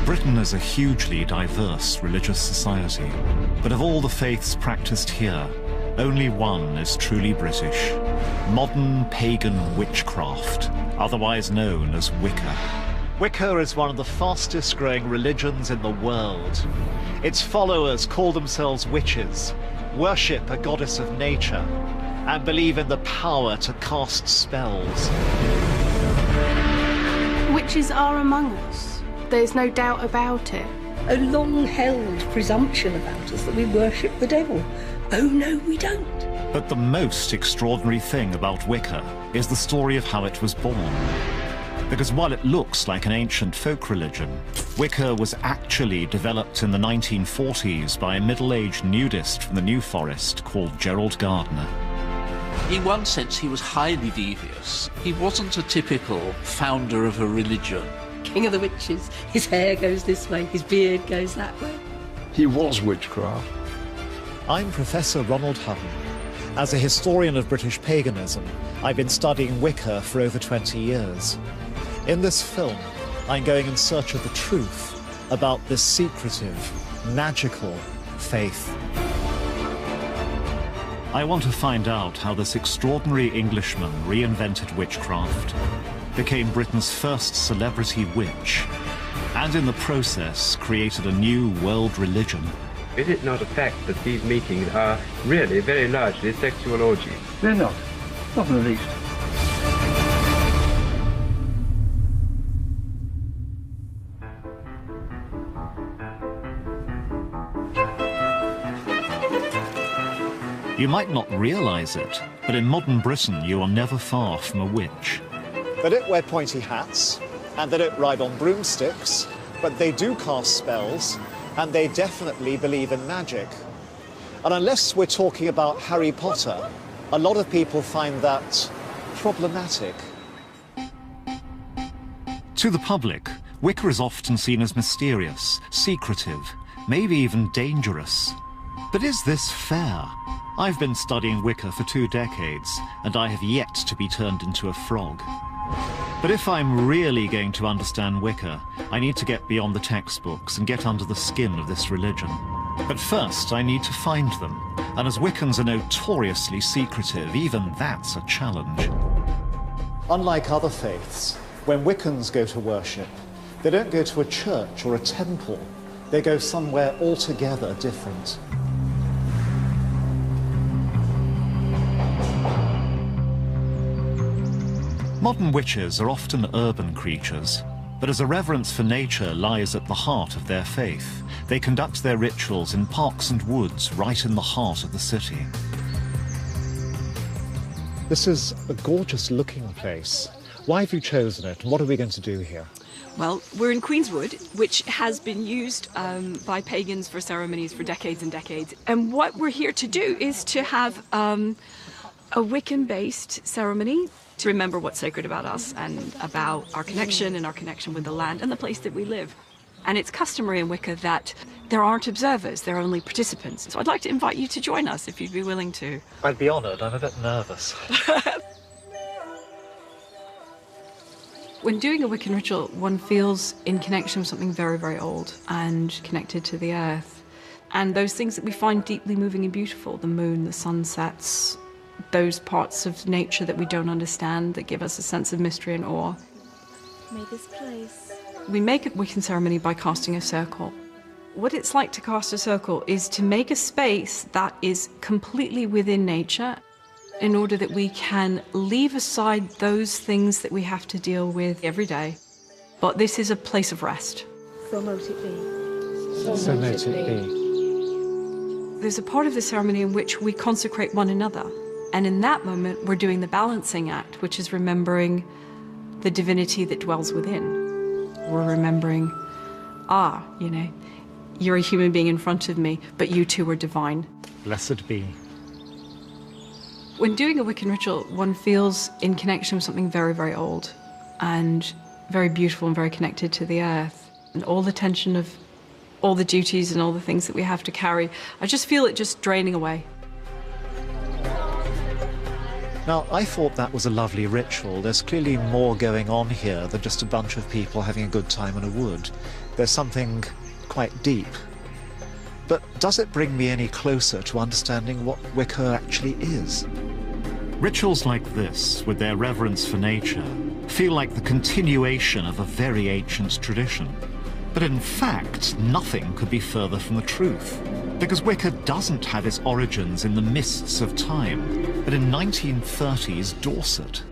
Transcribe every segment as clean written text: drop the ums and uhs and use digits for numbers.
Britain is a hugely diverse religious society, but of all the faiths practiced here, only one is truly British: modern pagan witchcraft, otherwise known as Wicca. Wicca is one of the fastest growing religions in the world. Its followers call themselves witches, worship a goddess of nature, and believe in the power to cast spells. Witches are among us. There's no doubt about it. A long-held presumption about us that we worship the devil. Oh no, we don't. But the most extraordinary thing about Wicca is the story of how it was born. Because while it looks like an ancient folk religion, Wicca was actually developed in the 1940s by a middle-aged nudist from the New Forest called Gerald Gardner. In one sense, he was highly devious. He wasn't a typical founder of a religion. King of the witches. His hair goes this way, his beard goes that way. He was witchcraft. I'm Professor Ronald Hutton. As a historian of British paganism, I've been studying Wicca for over 20 years. In this film, I'm going in search of the truth about this secretive, magical faith. I want to find out how this extraordinary Englishman reinvented witchcraft, became Britain's first celebrity witch, and in the process created a new world religion. Is it not a fact that these meetings are really very largely sexual orgies? They're not. Not in the least. You might not realise it, but in modern Britain you are never far from a witch. They don't wear pointy hats, and they don't ride on broomsticks, but they do cast spells, and they definitely believe in magic. And unless we're talking about Harry Potter, a lot of people find that problematic. To the public, Wicca is often seen as mysterious, secretive, maybe even dangerous. But is this fair? I've been studying Wicca for 2 decades, and I have yet to be turned into a frog. But if I'm really going to understand Wicca, I need to get beyond the textbooks and get under the skin of this religion. But first, I need to find them. And as Wiccans are notoriously secretive, even that's a challenge. Unlike other faiths, when Wiccans go to worship, they don't go to a church or a temple. They go somewhere altogether different. Modern witches are often urban creatures, but as a reverence for nature lies at the heart of their faith, they conduct their rituals in parks and woods right in the heart of the city. This is a gorgeous looking place. Why have you chosen it, and what are we going to do here? Well, we're in Queenswood, which has been used by pagans for ceremonies for decades and decades. And what we're here to do is to have a Wiccan-based ceremony to remember what's sacred about us and about our connection and our connection with the land and the place that we live. And it's customary in Wicca that there aren't observers, there are only participants. So I'd like to invite you to join us if you'd be willing to. I'd be honoured. I'm a bit nervous. When doing a Wiccan ritual, one feels in connection with something very, very old and connected to the earth. And those things that we find deeply moving and beautiful, the moon, the sunsets, those parts of nature that we don't understand that give us a sense of mystery and awe. May this place. We make a Wiccan ceremony by casting a circle. What it's like to cast a circle is to make a space that is completely within nature in order that we can leave aside those things that we have to deal with every day. But this is a place of rest. So mote it be. So mote it be. There's a part of the ceremony in which we consecrate one another. And in that moment, we're doing the balancing act, which is remembering the divinity that dwells within. We're remembering, you know, you're a human being in front of me, but you too are divine. Blessed be. When doing a Wiccan ritual, one feels in connection with something very, very old and very beautiful and very connected to the earth. And all the tension of all the duties and all the things that we have to carry, I just feel it just draining away. Now, I thought that was a lovely ritual. There's clearly more going on here than just a bunch of people having a good time in a wood. There's something quite deep. But does it bring me any closer to understanding what Wicca actually is? Rituals like this, with their reverence for nature, feel like the continuation of a very ancient tradition. But in fact, nothing could be further from the truth, because Wicca doesn't have its origins in the mists of time, but in 1930s Dorset.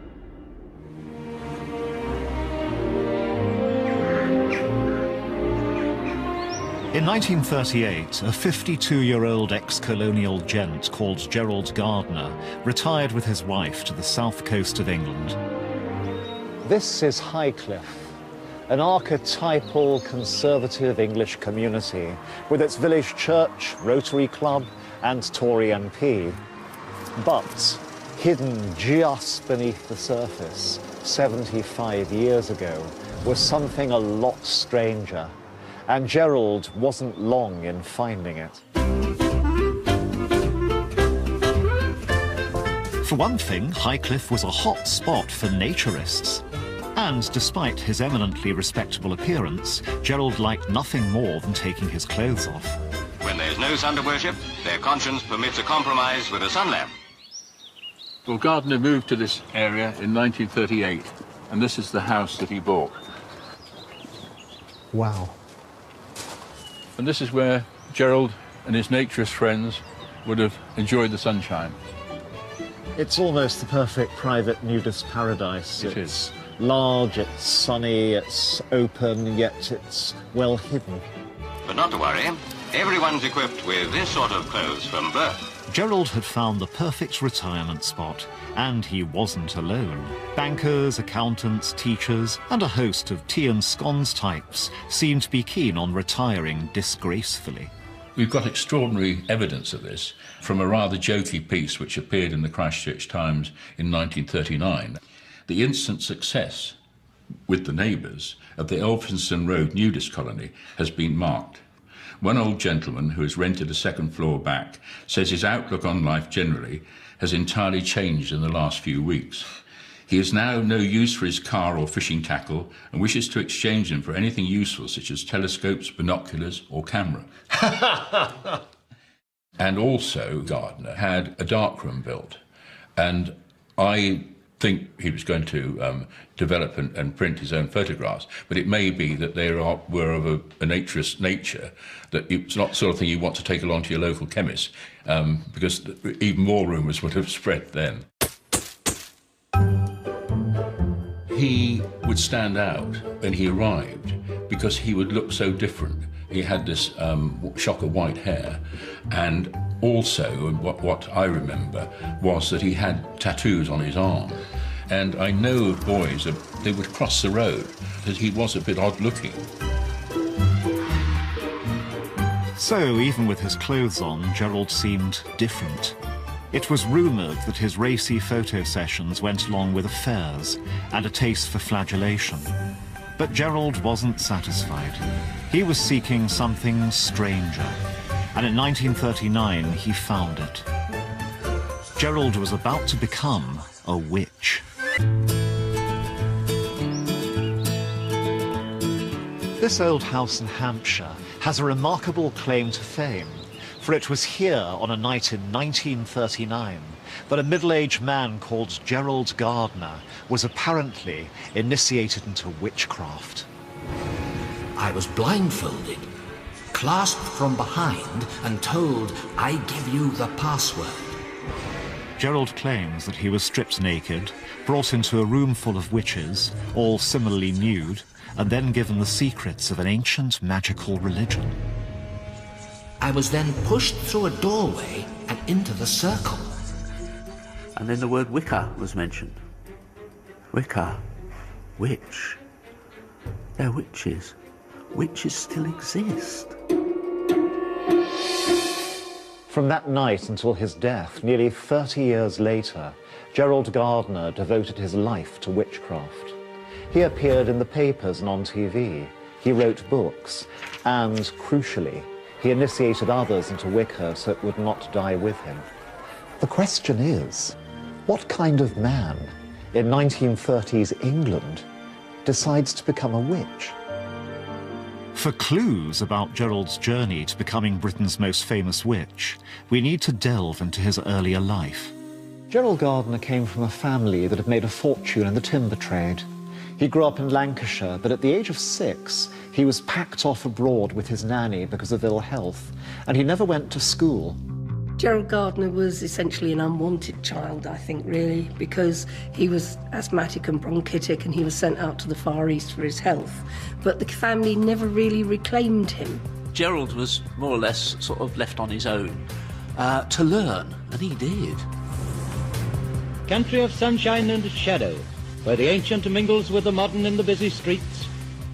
In 1938, a 52-year-old ex-colonial gent called Gerald Gardner retired with his wife to the south coast of England. This is Highcliffe, an archetypal conservative English community with its village church, Rotary Club and Tory MP. But hidden just beneath the surface 75 years ago was something a lot stranger. And Gerald wasn't long in finding it. For one thing, Highcliffe was a hot spot for naturists. And despite his eminently respectable appearance, Gerald liked nothing more than taking his clothes off. When there's no sun to worship, their conscience permits a compromise with a sun lamp. Well, Gardner moved to this area in 1938, and this is the house that he bought. Wow. And this is where Gerald and his naturist friends would have enjoyed the sunshine. It's almost the perfect private nudist paradise. It's large, it's sunny, it's open, yet it's well hidden. But not to worry, everyone's equipped with this sort of clothes from birth. Gerald had found the perfect retirement spot, and he wasn't alone. Bankers, accountants, teachers, and a host of tea and scones types seemed to be keen on retiring disgracefully. We've got extraordinary evidence of this from a rather jokey piece which appeared in the Christchurch Times in 1939. The instant success with the neighbours of the Elphinstone Road nudist colony has been marked. One old gentleman who has rented a second floor back says his outlook on life generally has entirely changed in the last few weeks. He has now no use for his car or fishing tackle and wishes to exchange them for anything useful such as telescopes, binoculars or camera. And also Gardner had a darkroom built, and I think he was going to develop and print his own photographs, but it may be that they were of a naturist nature, that it's not the sort of thing you want to take along to your local chemist, because even more rumours would have spread then. He would stand out when he arrived because he would look so different. He had this shock of white hair, and also what I remember was that he had tattoos on his arm. And I know of boys that they would cross the road because he was a bit odd looking. So even with his clothes on, Gerald seemed different. It was rumoured that his racy photo sessions went along with affairs and a taste for flagellation. But Gerald wasn't satisfied. He was seeking something stranger, and in 1939 he found it. Gerald was about to become a witch. This old house in Hampshire has a remarkable claim to fame, for it was here on a night in 1939 that a middle-aged man called Gerald Gardner was apparently initiated into witchcraft. I was blindfolded, clasped from behind and told, "I give you the password." Gerald claims that he was stripped naked, brought into a room full of witches, all similarly nude, and then given the secrets of an ancient magical religion. I was then pushed through a doorway and into the circle. And then the word Wicca was mentioned. Wicca, witch. They're witches. Witches still exist. From that night until his death, nearly 30 years later, Gerald Gardner devoted his life to witchcraft. He appeared in the papers and on TV. He wrote books, and, crucially, he initiated others into Wicca so it would not die with him. The question is, what kind of man in 1930s England decides to become a witch? For clues about Gerald's journey to becoming Britain's most famous witch, we need to delve into his earlier life. Gerald Gardner came from a family that had made a fortune in the timber trade. He grew up in Lancashire, but at the age of 6, he was packed off abroad with his nanny because of ill health, and he never went to school. Gerald Gardner was essentially an unwanted child, I think, really, because he was asthmatic and bronchitic and he was sent out to the Far East for his health. But the family never really reclaimed him. Gerald was more or less sort of left on his own to learn, and he did. Country of sunshine and shadow, where the ancient mingles with the modern in the busy streets.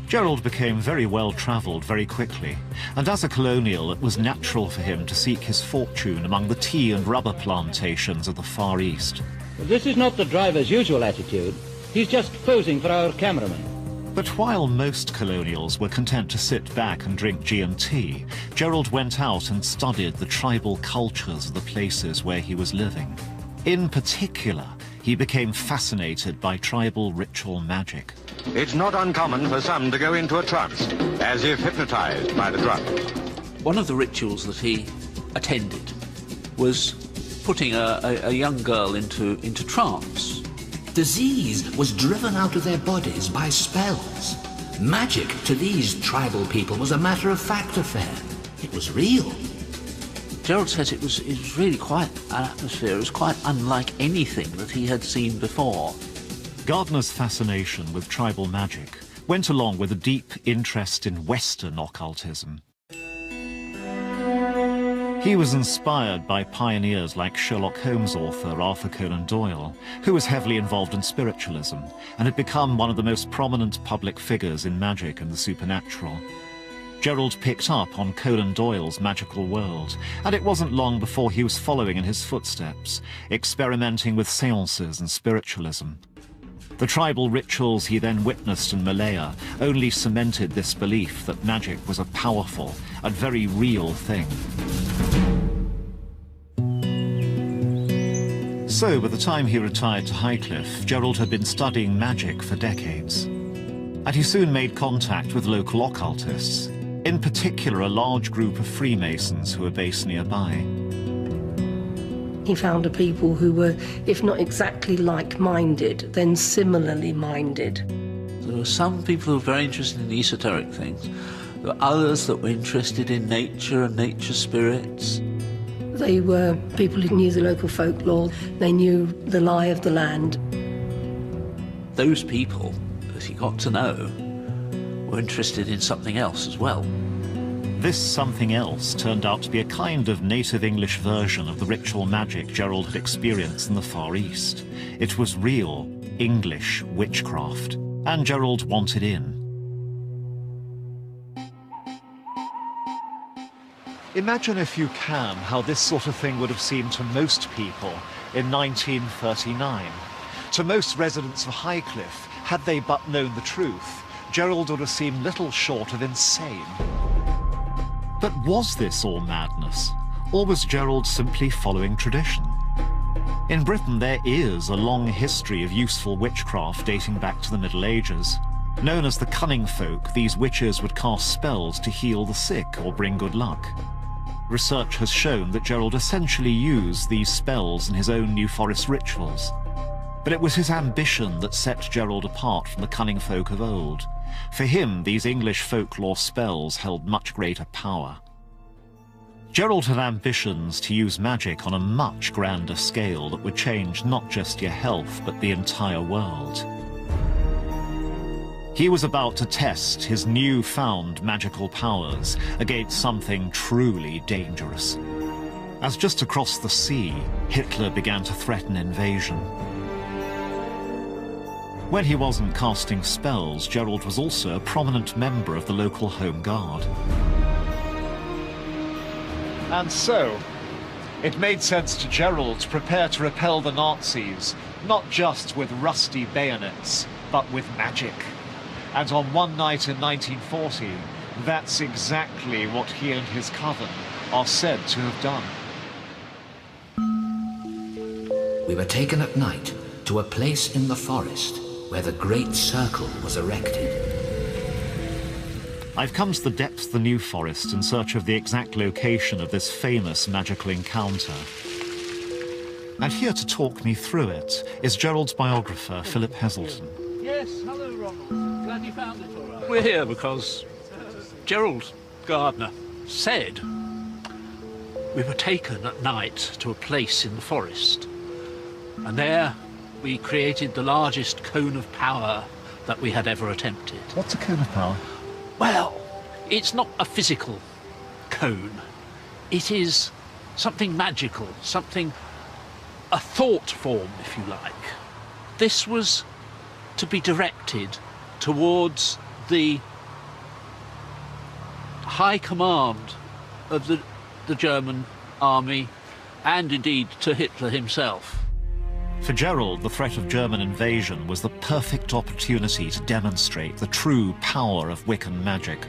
Gerald became very well-travelled very quickly, and as a colonial it was natural for him to seek his fortune among the tea and rubber plantations of the Far East. This is not the driver's usual attitude. He's just posing for our cameraman. But while most colonials were content to sit back and drink G&T, Gerald went out and studied the tribal cultures of the places where he was living. In particular, he became fascinated by tribal ritual magic. It's not uncommon for some to go into a trance, as if hypnotized by the drug. One of the rituals that he attended was putting a young girl into trance. Disease was driven out of their bodies by spells. Magic to these tribal people was a matter-of-fact affair. It was real. Gerald says it was really quite an atmosphere. It was quite unlike anything that he had seen before. Gardner's fascination with tribal magic went along with a deep interest in Western occultism. He was inspired by pioneers like Sherlock Holmes author Arthur Conan Doyle, who was heavily involved in spiritualism and had become one of the most prominent public figures in magic and the supernatural. Gerald picked up on Conan Doyle's magical world, and it wasn't long before he was following in his footsteps, experimenting with seances and spiritualism. The tribal rituals he then witnessed in Malaya only cemented this belief that magic was a powerful and very real thing. So, by the time he retired to Highcliffe, Gerald had been studying magic for decades. And he soon made contact with local occultists, in particular a large group of Freemasons who were based nearby. He found a people who were, if not exactly like-minded, then similarly minded. There were some people who were very interested in esoteric things. There were others that were interested in nature and nature spirits. They were people who knew the local folklore. They knew the lie of the land. Those people, as he got to know, were interested in something else as well. This something else turned out to be a kind of native English version of the ritual magic Gerald had experienced in the Far East. It was real English witchcraft, and Gerald wanted in. Imagine, if you can, how this sort of thing would have seemed to most people in 1939. To most residents of Highcliffe, had they but known the truth, Gerald would have seemed little short of insane. But was this all madness, or was Gerald simply following tradition? In Britain there is a long history of useful witchcraft dating back to the Middle Ages. Known as the cunning folk, these witches would cast spells to heal the sick or bring good luck. Research has shown that Gerald essentially used these spells in his own New Forest rituals. But it was his ambition that set Gerald apart from the cunning folk of old. For him, these English folklore spells held much greater power. Gerald had ambitions to use magic on a much grander scale that would change not just your health, but the entire world. He was about to test his newfound magical powers against something truly dangerous. As just across the sea, Hitler began to threaten invasion. When he wasn't casting spells, Gerald was also a prominent member of the local Home Guard. And so, it made sense to Gerald to prepare to repel the Nazis, not just with rusty bayonets, but with magic. And on one night in 1940, that's exactly what he and his coven are said to have done. We were taken at night to a place in the forest where the Great Circle was erected. I've come to the depths of the New Forest in search of the exact location of this famous magical encounter. And here to talk me through it is Gerald's biographer, Philip Heselton. Yes, hello, Ronald. Glad you found it all right. We're here because Gerald Gardner said we were taken at night to a place in the forest, and there we created the largest cone of power that we had ever attempted. What's a cone of power? Well, it's not a physical cone. It is something magical, something, a thought form, if you like. This was to be directed towards the high command of the German army, and indeed to Hitler himself. For Gerald, the threat of German invasion was the perfect opportunity to demonstrate the true power of Wiccan magic.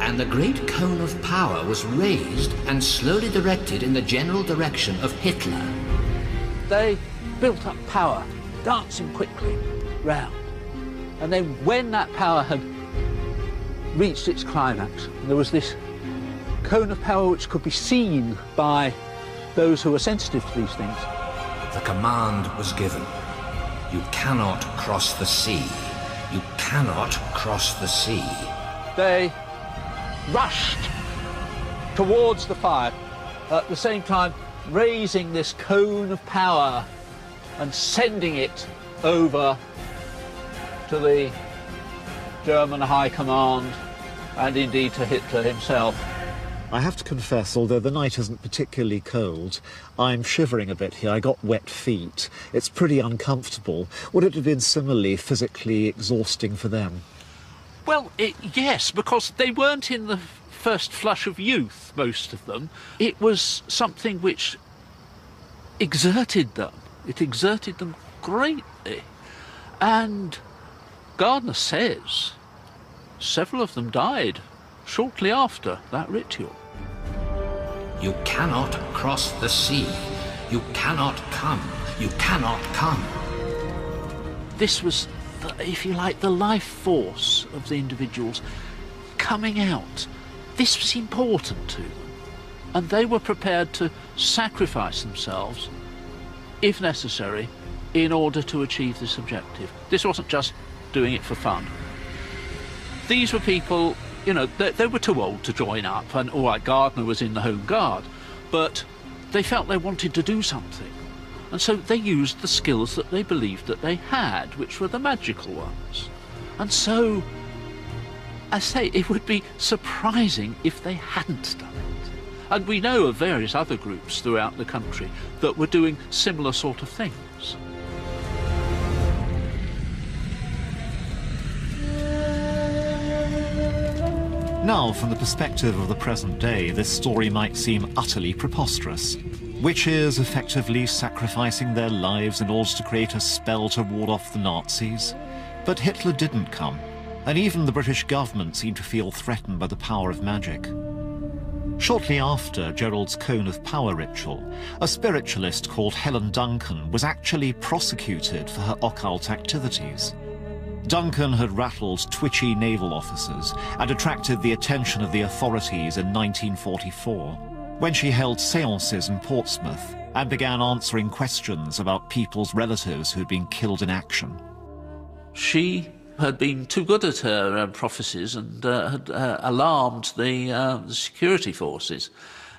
And the great cone of power was raised and slowly directed in the general direction of Hitler. They built up power, dancing quickly round. And then when that power had reached its climax, there was this cone of power which could be seen by those who were sensitive to these things. The command was given. You cannot cross the sea. You cannot cross the sea. They rushed towards the fire, at the same time raising this cone of power and sending it over to the German high command and indeed to Hitler himself. I have to confess, although the night isn't particularly cold, I'm shivering a bit here. I got wet feet. It's pretty uncomfortable. Would it have been similarly physically exhausting for them? Well, yes, because they weren't in the first flush of youth, most of them. It was something which exerted them. It exerted them greatly. And Gardner says several of them died shortly after that ritual. You cannot cross the sea. You cannot come. You cannot come. This was, if you like, the life force of the individuals coming out. This was important to them. And they were prepared to sacrifice themselves, if necessary, in order to achieve this objective. This wasn't just doing it for fun. These were people, you know, they were too old to join up, and all right, Gardner was in the Home Guard, but they felt they wanted to do something. And so they used the skills that they believed that they had, which were the magical ones. And so, I say, it would be surprising if they hadn't done it. And we know of various other groups throughout the country that were doing similar sort of things. Now, from the perspective of the present day, this story might seem utterly preposterous. Witches effectively sacrificing their lives in order to create a spell to ward off the Nazis. But Hitler didn't come, and even the British government seemed to feel threatened by the power of magic. Shortly after Gerald's Cone of Power ritual, a spiritualist called Helen Duncan was actually prosecuted for her occult activities. Duncan had rattled twitchy naval officers and attracted the attention of the authorities in 1944, when she held séances in Portsmouth and began answering questions about people's relatives who had been killed in action. She had been too good at her prophecies and had alarmed the security forces.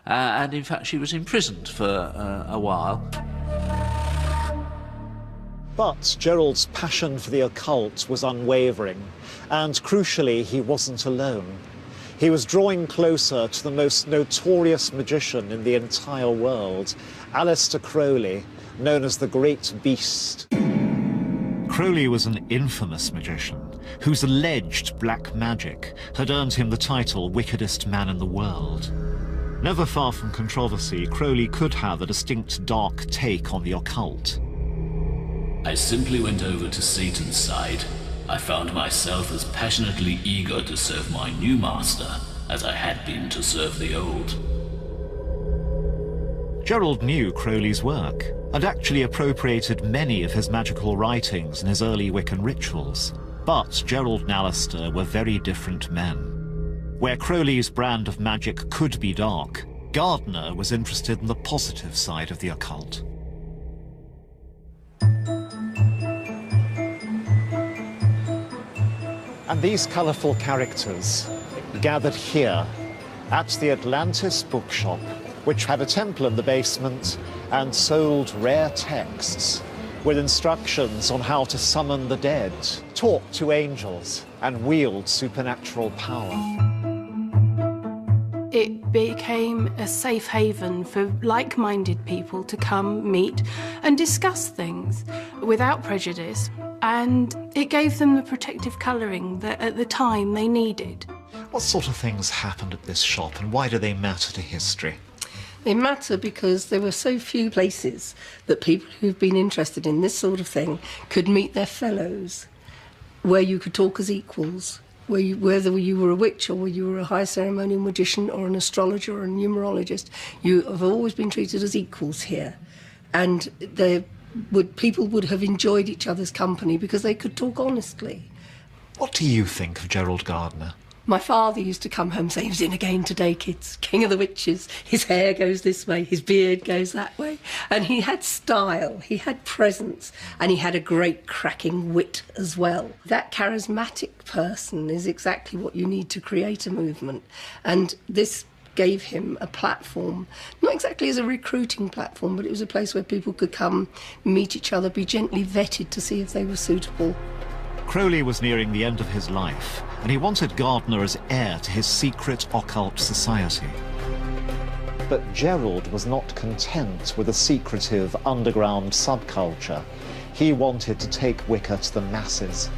And in fact, she was imprisoned for a while. But Gerald's passion for the occult was unwavering, and crucially, he wasn't alone. He was drawing closer to the most notorious magician in the entire world, Aleister Crowley, known as the Great Beast. Crowley was an infamous magician whose alleged black magic had earned him the title wickedest man in the world. Never far from controversy, Crowley could have a distinct dark take on the occult. I simply went over to Satan's side. I found myself as passionately eager to serve my new master as I had been to serve the old. Gerald knew Crowley's work and actually appropriated many of his magical writings in his early Wiccan rituals. But Gerald and Alistair were very different men. Where Crowley's brand of magic could be dark, Gardner was interested in the positive side of the occult. And these colourful characters gathered here at the Atlantis bookshop, which had a temple in the basement and sold rare texts with instructions on how to summon the dead, talk to angels, and wield supernatural power. It became a safe haven for like-minded people to come, meet, and discuss things without prejudice, and it gave them the protective colouring that at the time they needed. What sort of things happened at this shop, and why do they matter to history? They matter because there were so few places that people who've been interested in this sort of thing could meet their fellows, where you could talk as equals, whether you were a witch or you were a high ceremonial magician or an astrologer or a numerologist, you have always been treated as equals here. And people would have enjoyed each other's company because they could talk honestly. What do you think of Gerald Gardner? My father used to come home saying, "He was in again today, kids. King of the witches. His hair goes this way, his beard goes that way." And he had style, he had presence, and he had a great cracking wit as well. That charismatic person is exactly what you need to create a movement. And this gave him a platform, not exactly as a recruiting platform, but it was a place where people could come, meet each other, be gently vetted to see if they were suitable. Crowley was nearing the end of his life, and he wanted Gardner as heir to his secret occult society. But Gerald was not content with a secretive underground subculture. He wanted to take Wicca to the masses.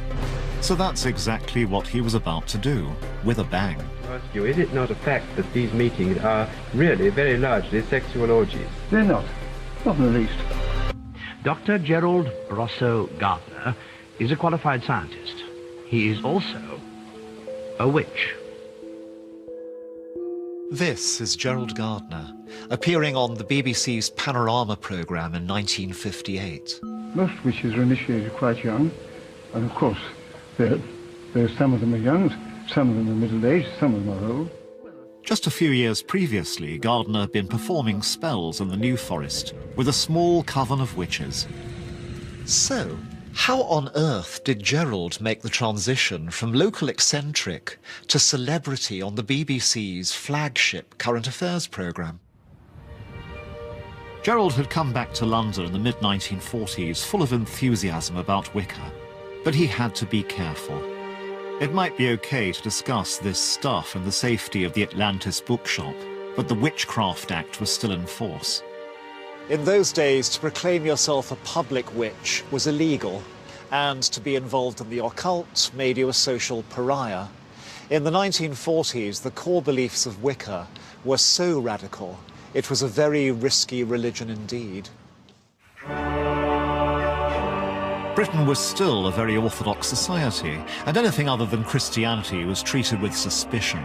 So that's exactly what he was about to do, with a bang. Is it not a fact that these meetings are really very largely sexual orgies? They're not in the least. Dr. Gerald Rosso Gardner is a qualified scientist. He is also a witch. This is Gerald Gardner, appearing on the BBC's Panorama programme in 1958. Most witches are initiated quite young, and of course, some of them are young, some of them are middle-aged, some of them are old. Just a few years previously, Gardner had been performing spells in the New Forest with a small coven of witches. So, how on earth did Gerald make the transition from local eccentric to celebrity on the BBC's flagship current affairs programme? Gerald had come back to London in the mid-1940s full of enthusiasm about Wicca, but he had to be careful. It might be okay to discuss this stuff in the safety of the Atlantis bookshop, but the Witchcraft Act was still in force. In those days, to proclaim yourself a public witch was illegal, and to be involved in the occult made you a social pariah. In the 1940s, the core beliefs of Wicca were so radical, it was a very risky religion indeed. Britain was still a very orthodox society, and anything other than Christianity was treated with suspicion.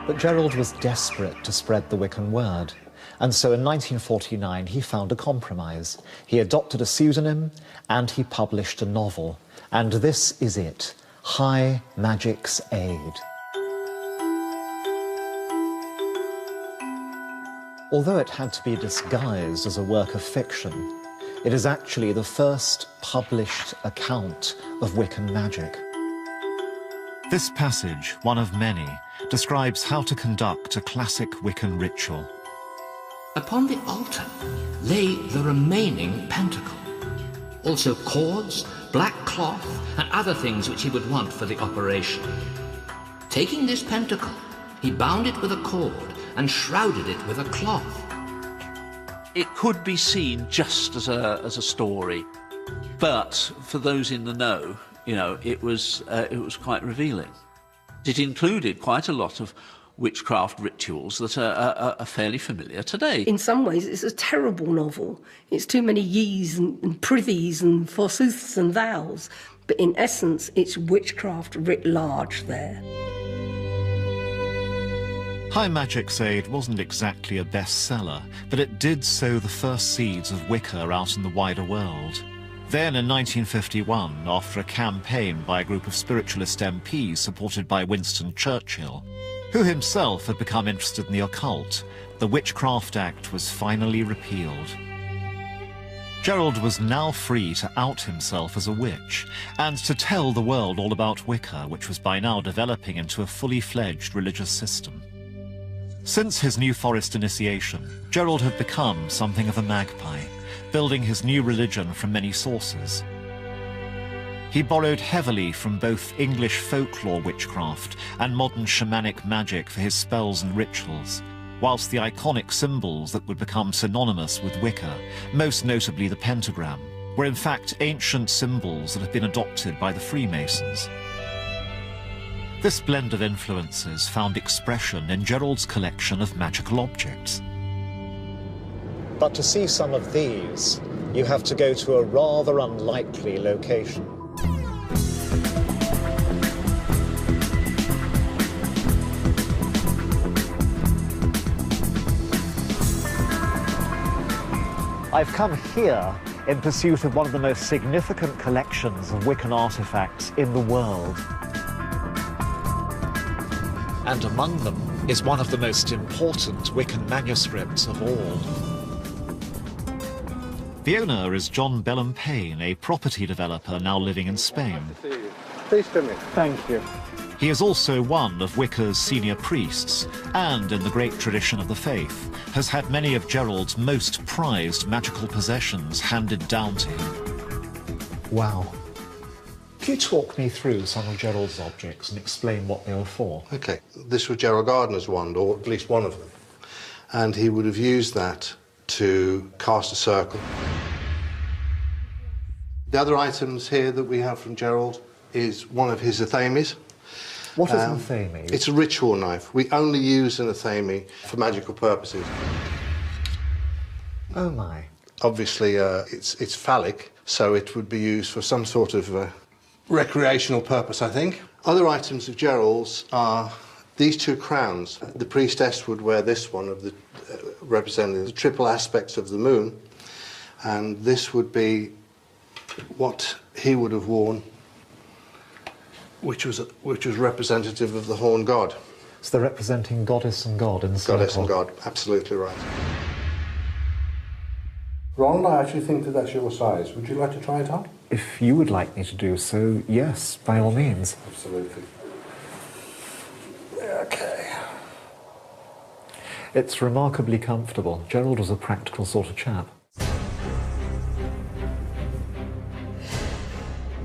But Gerald was desperate to spread the Wiccan word. And so in 1949, he found a compromise. He adopted a pseudonym and he published a novel. And this is it, High Magic's Aid. Although it had to be disguised as a work of fiction, it is actually the first published account of Wiccan magic. This passage, one of many, describes how to conduct a classic Wiccan ritual. Upon the altar lay the remaining pentacle, also cords, black cloth, and other things which he would want for the operation. Taking this pentacle, he bound it with a cord and shrouded it with a cloth. It could be seen just as a story, but for those in the know, it was quite revealing. It included quite a lot of witchcraft rituals that are fairly familiar today. In some ways, it's a terrible novel. It's too many yees and prithees and forsooths and thous. But in essence, it's witchcraft writ large there. High Magic's Aid wasn't exactly a bestseller, but it did sow the first seeds of Wicca out in the wider world. Then in 1951, after a campaign by a group of spiritualist MPs supported by Winston Churchill, who himself had become interested in the occult, the Witchcraft Act was finally repealed. Gerald was now free to out himself as a witch and to tell the world all about Wicca, which was by now developing into a fully fledged religious system. Since his New Forest initiation, Gerald had become something of a magpie, building his new religion from many sources. He borrowed heavily from both English folklore witchcraft and modern shamanic magic for his spells and rituals, whilst the iconic symbols that would become synonymous with Wicca, most notably the pentagram, were in fact ancient symbols that had been adopted by the Freemasons. This blend of influences found expression in Gerald's collection of magical objects. But to see some of these, you have to go to a rather unlikely location. I've come here in pursuit of one of the most significant collections of Wiccan artifacts in the world. And among them is one of the most important Wiccan manuscripts of all. The owner is John Bellum Payne, a property developer now living in Spain. Please come in. Thank you. He is also one of Wicca's senior priests, and in the great tradition of the faith, has had many of Gerald's most prized magical possessions handed down to him. Wow. Can you talk me through some of Gerald's objects and explain what they were for? Okay, this was Gerald Gardner's wand, or at least one of them. And he would have used that to cast a circle. The other items here that we have from Gerald is one of his athames. What is an athame? It's a ritual knife. We only use an athame for magical purposes. Oh my. Obviously, it's phallic, so it would be used for some sort of recreational purpose, I think. Other items of Gerald's are these two crowns. The priestess would wear this one, of the representing the triple aspects of the moon, and this would be what he would have worn, which was representative of the horn god. So they're representing goddess and god in the circle. Goddess and god, absolutely right. Ronald, I actually think that that's your size. Would you like to try it on? If you would like me to do so, yes, by all means. Absolutely. Okay. It's remarkably comfortable. Gerald was a practical sort of chap.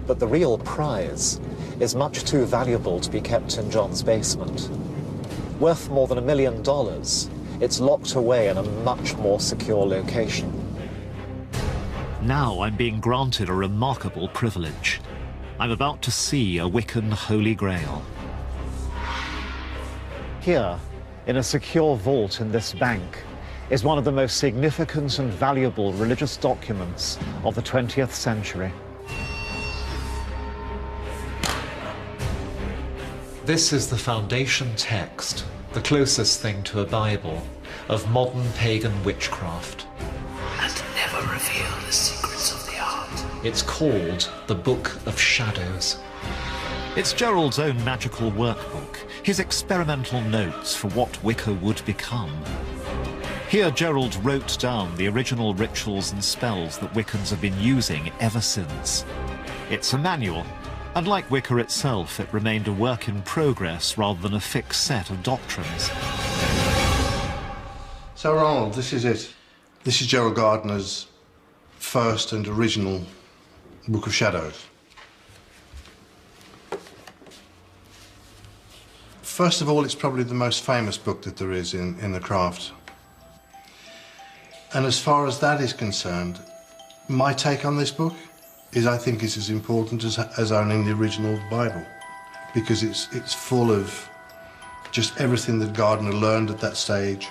But the real prize is much too valuable to be kept in John's basement. Worth more than $1 million, it's locked away in a much more secure location. Now I'm being granted a remarkable privilege. I'm about to see a Wiccan Holy Grail. Here, in a secure vault in this bank, is one of the most significant and valuable religious documents of the 20th century. This is the foundation text, the closest thing to a Bible, of modern pagan witchcraft. And never reveal the secrets of the art. It's called the Book of Shadows. It's Gerald's own magical workbook, his experimental notes for what Wicca would become. Here Gerald wrote down the original rituals and spells that Wiccans have been using ever since. It's a manual. And like Wicca itself, it remained a work in progress rather than a fixed set of doctrines. So, Ronald, this is it. This is Gerald Gardner's first and original Book of Shadows. First of all, it's probably the most famous book that there is in the craft. And as far as that is concerned, my take on this book is I think it's as important as owning the original Bible, because it's full of just everything that Gardner learned at that stage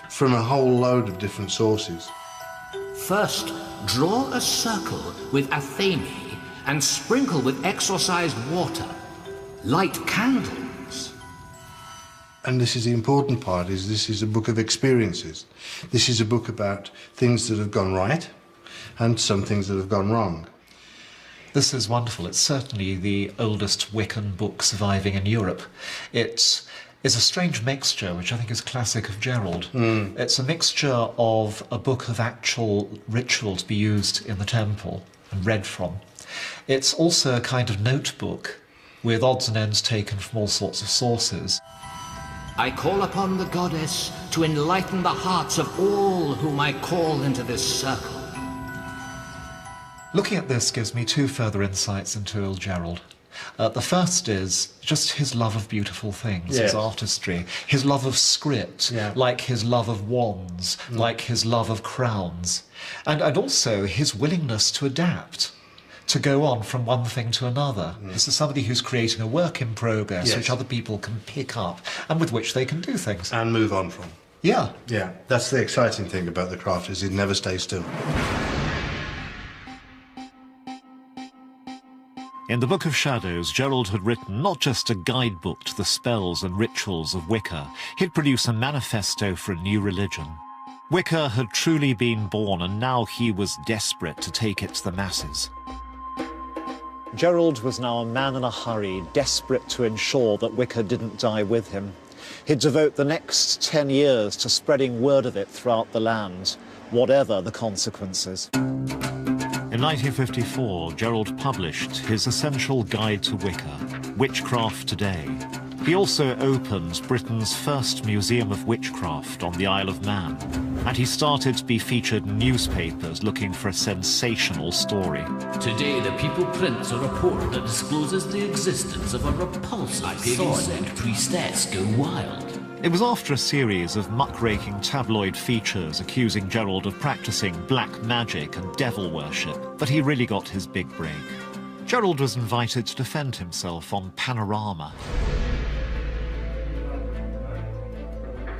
from a whole load of different sources. First, draw a circle with athame and sprinkle with exorcised water. Light candles. And this is the important part, is this is a book of experiences. This is a book about things that have gone right and some things that have gone wrong. This is wonderful. It's certainly the oldest Wiccan book surviving in Europe. It is a strange mixture, which I think is classic of Gerald. It's a mixture of a book of actual ritual to be used in the temple and read from. It's also a kind of notebook with odds and ends taken from all sorts of sources. I call upon the goddess to enlighten the hearts of all whom I call into this circle. Looking at this gives me two further insights into old Gerald. The first is just his love of beautiful things, his artistry, his love of script, like his love of wands, like his love of crowns, and also his willingness to adapt, to go on from one thing to another. This is somebody who's creating a work in progress which other people can pick up and with which they can do things. And move on from. Yeah. Yeah, that's the exciting thing about the craft, is it never stays still. In the Book of Shadows, Gerald had written not just a guidebook to the spells and rituals of Wicca, he'd produced a manifesto for a new religion. Wicca had truly been born, and now he was desperate to take it to the masses. Gerald was now a man in a hurry, desperate to ensure that Wicca didn't die with him. He'd devote the next 10 years to spreading word of it throughout the land, whatever the consequences. In 1954, Gerald published his essential guide to Wicca, Witchcraft Today. He also opened Britain's first museum of witchcraft on the Isle of Man, and he started to be featured in newspapers looking for a sensational story. Today, the People prints a report that discloses the existence of a repulsive sword-and priestess go wild. It was after a series of muckraking tabloid features accusing Gerald of practicing black magic and devil worship that he really got his big break. Gerald was invited to defend himself on Panorama.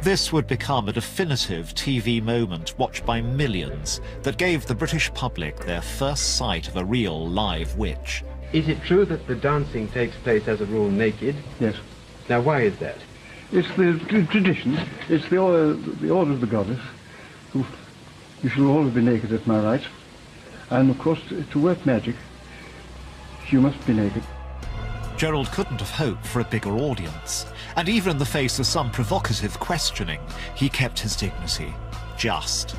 This would become a definitive TV moment watched by millions that gave the British public their first sight of a real live witch. Is it true that the dancing takes place as a rule naked? Yes. Now, why is that? It's the tradition, it's the order of the goddess, who you shall always be naked, that's my right. And of course, to work magic, you must be naked. Gerald couldn't have hoped for a bigger audience, and even in the face of some provocative questioning, he kept his dignity. Just.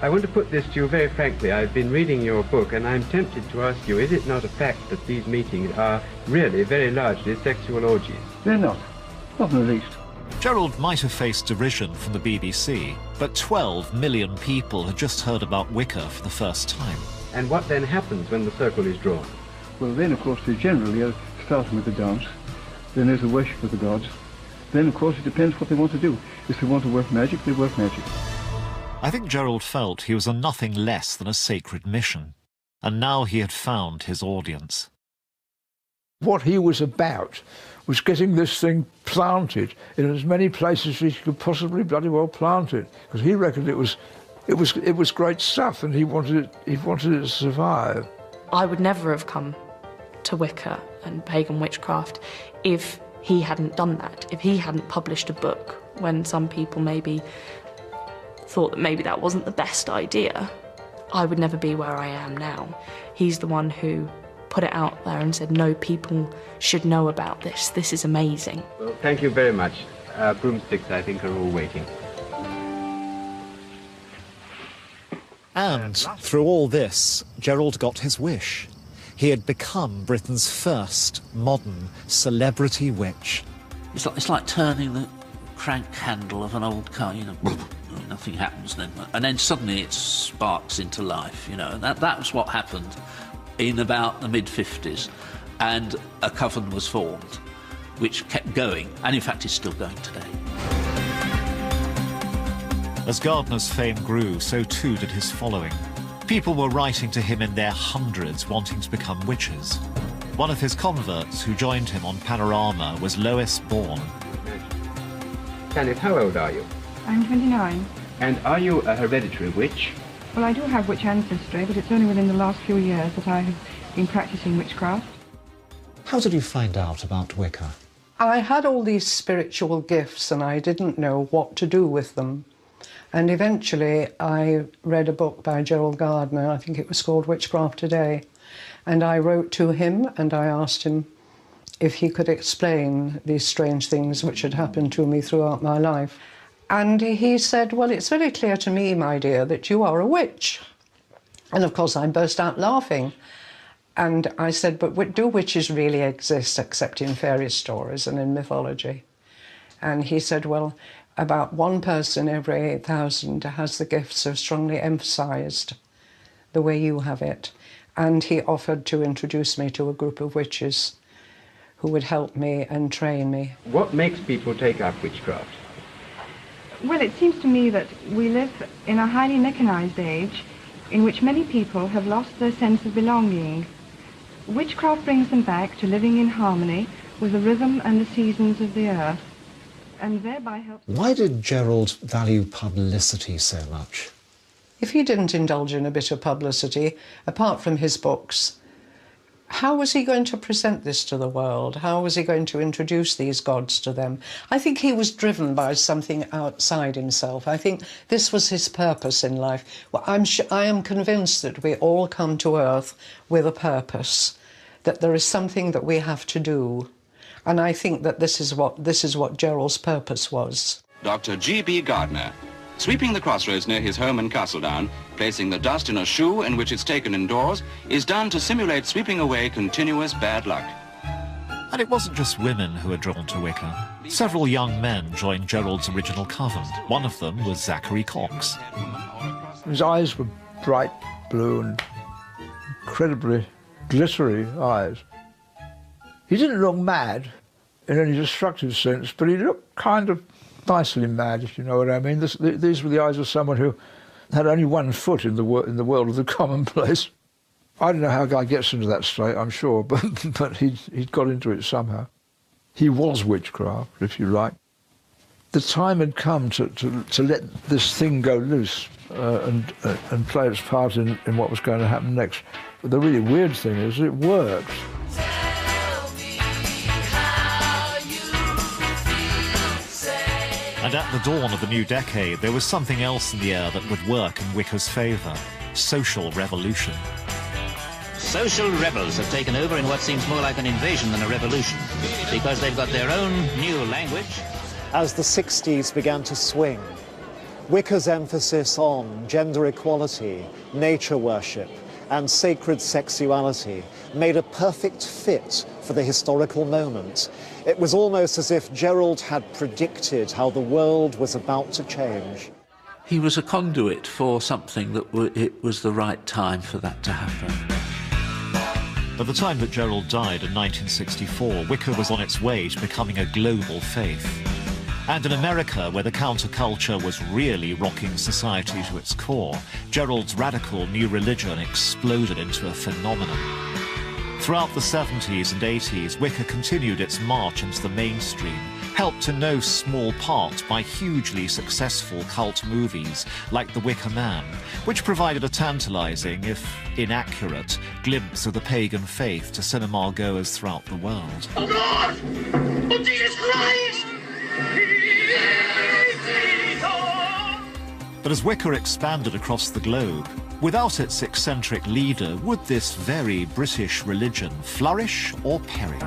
I want to put this to you very frankly. I've been reading your book, and I'm tempted to ask you, is it not a fact that these meetings are really very largely sexual orgies? They're not. Not in the least. Gerald might have faced derision from the BBC, but 12 million people had just heard about Wicca for the first time. And what then happens when the circle is drawn? Well, then, of course, they generally are starting with the dance. Then there's the worship of the gods. Then, of course, it depends what they want to do. If they want to work magic, they work magic. I think Gerald felt he was on nothing less than a sacred mission, and now he had found his audience. What he was about was getting this thing planted in as many places as he could possibly bloody well plant it, because he reckoned it was great stuff, and he wanted it to survive. I would never have come to Wicca and pagan witchcraft if he hadn't done that, if he hadn't published a book when some people maybe thought that maybe that wasn't the best idea. I would never be where I am now. He's the one who put it out there and said, no, people should know about this. This is amazing. Well, thank you very much. Broomsticks, I think, are all waiting. And through all this, Gerald got his wish. He had become Britain's first modern celebrity witch. It's like turning the crank handle of an old car, you know, nothing happens then. And then suddenly it sparks into life, you know. And that was what happened in about the mid-50s. And a coven was formed, which kept going, and in fact is still going today. As Gardner's fame grew, so too did his following. People were writing to him in their hundreds, wanting to become witches. One of his converts who joined him on Panorama was Lois Bourne. Janet, how old are you? I'm 29. And are you a hereditary witch? Well, I do have witch ancestry, but it's only within the last few years that I have been practicing witchcraft. How did you find out about Wicca? I had all these spiritual gifts and I didn't know what to do with them. And eventually I read a book by Gerald Gardner, I think it was called Witchcraft Today, And I wrote to him and I asked him if he could explain these strange things which had happened to me throughout my life. And he said, well, it's very clear to me, my dear, that you are a witch. And of course I burst out laughing. And I said, but do witches really exist except in fairy stories and in mythology? And he said, well, about 1 person every 8,000 has the gift so strongly emphasised the way you have it. And he offered to introduce me to a group of witches who would help me and train me. What makes people take up witchcraft? Well, it seems to me that we live in a highly mechanised age in which many people have lost their sense of belonging. Witchcraft brings them back to living in harmony with the rhythm and the seasons of the earth, and thereby helps... Why did Gerald value publicity so much? If he didn't indulge in a bit of publicity, apart from his books, how was he going to present this to the world? How was he going to introduce these gods to them? I think he was driven by something outside himself. I think this was his purpose in life. Well, I am convinced that we all come to Earth with a purpose, that there is something that we have to do. And I think that this is what Gerald's purpose was. Dr. G.B. Gardner, sweeping the crossroads near his home in Castledown, placing the dust in a shoe in which it's taken indoors, is done to simulate sweeping away continuous bad luck. And it wasn't just women who were drawn to Wicca. Several young men joined Gerald's original coven. One of them was Zachary Cox. His eyes were bright blue and incredibly glittery eyes. He didn't look mad in any destructive sense, but he looked kind of nicely mad, if you know what I mean. These were the eyes of someone who had only 1 foot in the world of the commonplace. I don't know how a guy gets into that state, I'm sure, but he'd got into it somehow. He was witchcraft, if you like. The time had come to let this thing go loose and play its part in what was going to happen next. But the really weird thing is it worked. And at the dawn of the new decade, there was something else in the air that would work in Wicca's favour: social revolution. Social rebels have taken over in what seems more like an invasion than a revolution, because they've got their own new language. As the 60s began to swing, Wicca's emphasis on gender equality, nature worship, and sacred sexuality made a perfect fit for the historical moment. It was almost as if Gerald had predicted how the world was about to change. He was a conduit for something that it was the right time for that to happen. At the time that Gerald died in 1964, Wicca was on its way to becoming a global faith. And in America, where the counterculture was really rocking society to its core, Gerald's radical new religion exploded into a phenomenon. Throughout the 70s and 80s, Wicca continued its march into the mainstream, helped in no small part by hugely successful cult movies like The Wicker Man, which provided a tantalizing, if inaccurate, glimpse of the pagan faith to cinema goers throughout the world. Oh God! Oh Jesus Christ! But as Wicca expanded across the globe, without its eccentric leader, would this very British religion flourish or perish?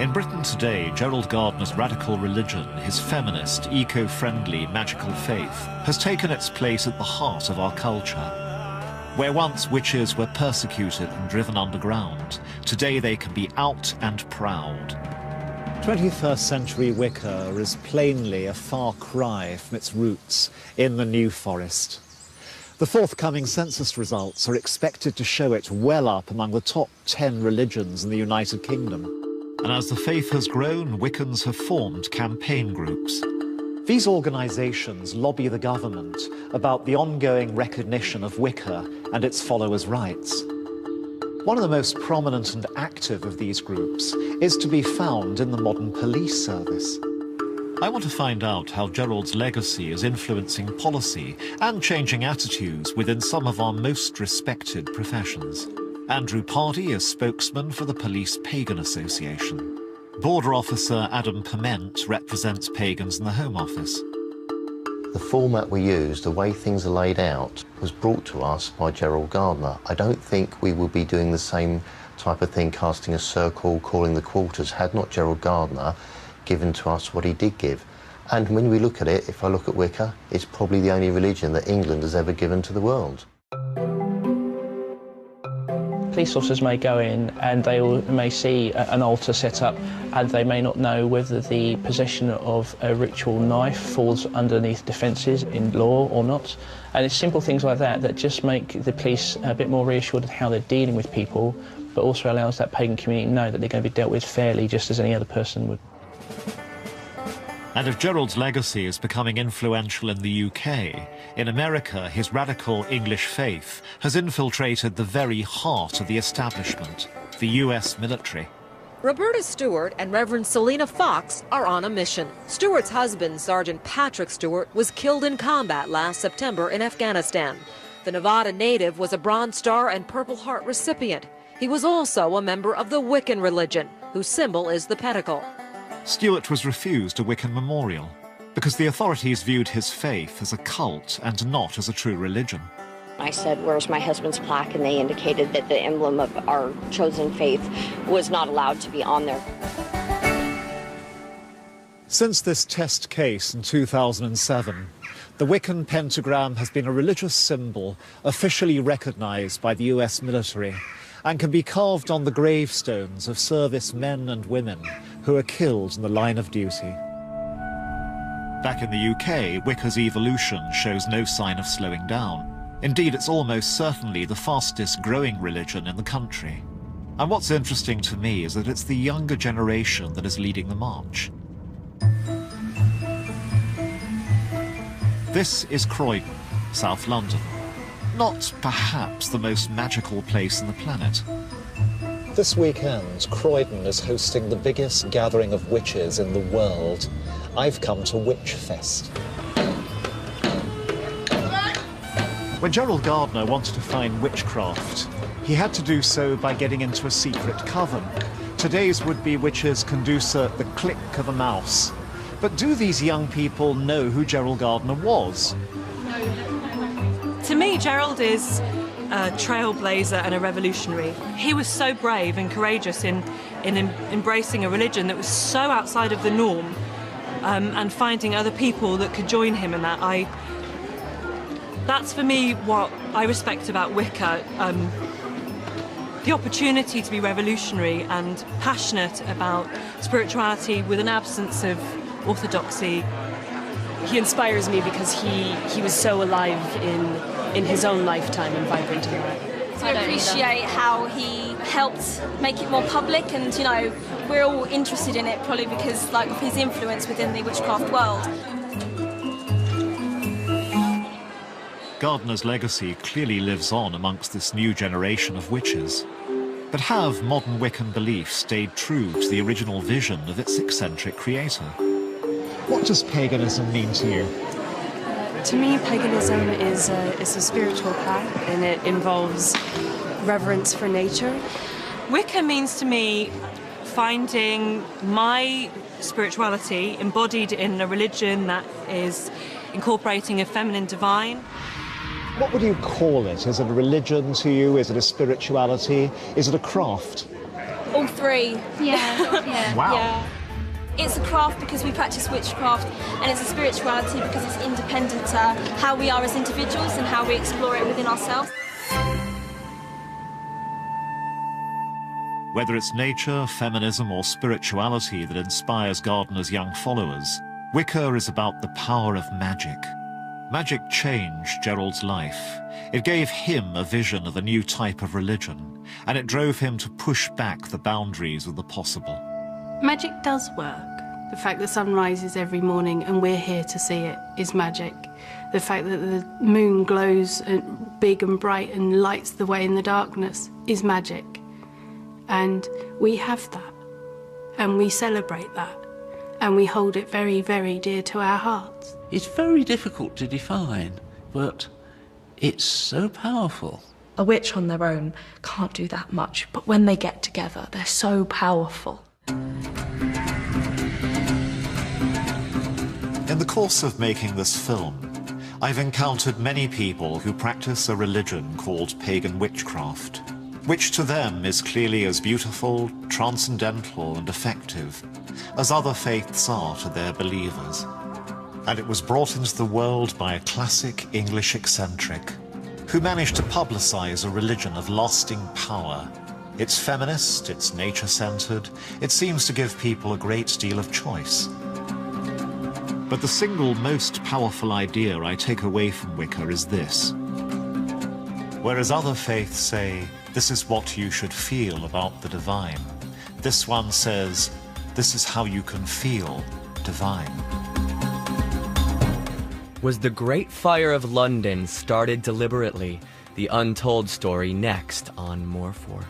In Britain today, Gerald Gardner's radical religion, his feminist, eco-friendly, magical faith, has taken its place at the heart of our culture. Where once witches were persecuted and driven underground, today they can be out and proud. 21st century Wicca is plainly a far cry from its roots in the New Forest. The forthcoming census results are expected to show it well up among the top 10 religions in the United Kingdom. And as the faith has grown, Wiccans have formed campaign groups. These organisations lobby the government about the ongoing recognition of Wicca and its followers' rights. One of the most prominent and active of these groups is to be found in the modern police service. I want to find out how Gerald's legacy is influencing policy and changing attitudes within some of our most respected professions. Andrew Pardey is spokesman for the Police Pagan Association. Border Officer Adam Piment represents pagans in the Home Office. The the format we use, the way things are laid out, was brought to us by Gerald Gardner. I don't think we would be doing the same type of thing, casting a circle, calling the quarters, had not Gerald Gardner given to us what he did give. And when we look at it, if I look at Wicca, it's probably the only religion that England has ever given to the world. Police officers may go in and they may see an altar set up, and they may not know whether the possession of a ritual knife falls underneath defences in law or not. And it's simple things like that that just make the police a bit more reassured of how they're dealing with people, but also allows that pagan community to know that they're going to be dealt with fairly, just as any other person would. And if Gerald's legacy is becoming influential in the UK, in America his radical English faith has infiltrated the very heart of the establishment, the US military. Roberta Stewart and Reverend Selena Fox are on a mission. Stewart's husband, Sergeant Patrick Stewart, was killed in combat last September in Afghanistan. The Nevada native was a Bronze Star and Purple Heart recipient. He was also a member of the Wiccan religion, whose symbol is the pentacle. Stewart was refused a Wiccan memorial because the authorities viewed his faith as a cult and not as a true religion. I said, "Where's my husband's plaque?" And they indicated that the emblem of our chosen faith was not allowed to be on there. Since this test case in 2007, the Wiccan pentagram has been a religious symbol officially recognized by the US military and can be carved on the gravestones of service men and women who are killed in the line of duty. Back in the UK, Wicca's evolution shows no sign of slowing down. Indeed, it's almost certainly the fastest growing religion in the country. And what's interesting to me is that it's the younger generation that is leading the march. This is Croydon, South London. Not perhaps the most magical place on the planet. This weekend, Croydon is hosting the biggest gathering of witches in the world. I've come to Witchfest. When Gerald Gardner wanted to find witchcraft, he had to do so by getting into a secret coven. Today's would-be witches can do so at the click of a mouse. But do these young people know who Gerald Gardner was? To me, Gerald is a trailblazer and a revolutionary. He was so brave and courageous in embracing a religion that was so outside of the norm, and finding other people that could join him in that. That's for me what I respect about Wicca, the opportunity to be revolutionary and passionate about spirituality with an absence of orthodoxy. He inspires me because he was so alive in his own lifetime and vibrant in that. I appreciate how he helped make it more public, and you know, we're all interested in it probably because of his influence within the witchcraft world. Gardner's legacy clearly lives on amongst this new generation of witches. But have modern Wiccan beliefs stayed true to the original vision of its eccentric creator? What does paganism mean to you? To me, paganism is a spiritual path, and it involves reverence for nature. Wicca means to me finding my spirituality embodied in a religion that is incorporating a feminine divine. What would you call it? Is it a religion to you? Is it a spirituality? Is it a craft? All three. Yeah. Wow. Yeah. It's a craft because we practice witchcraft, and it's a spirituality because it's independent to how we are as individuals and how we explore it within ourselves. Whether it's nature, feminism, or spirituality that inspires Gardner's young followers, Wicca is about the power of magic. Magic changed Gerald's life. It gave him a vision of a new type of religion, and it drove him to push back the boundaries of the possible. Magic does work. The fact that sun rises every morning and we're here to see it is magic. The fact that the moon glows big and bright and lights the way in the darkness is magic. And we have that, and we celebrate that, and we hold it very, very dear to our hearts. It's very difficult to define, but it's so powerful. A witch on their own can't do that much, but when they get together, they're so powerful. In the course of making this film, I've encountered many people who practice a religion called pagan witchcraft, which to them is clearly as beautiful, transcendental and effective as other faiths are to their believers. And it was brought into the world by a classic English eccentric who managed to publicize a religion of lasting power. It's feminist, it's nature-centered, it seems to give people a great deal of choice. But the single most powerful idea I take away from Wicca is this. Whereas other faiths say, this is what you should feel about the divine, this one says, this is how you can feel divine. Was the Great Fire of London started deliberately? The untold story next on More For.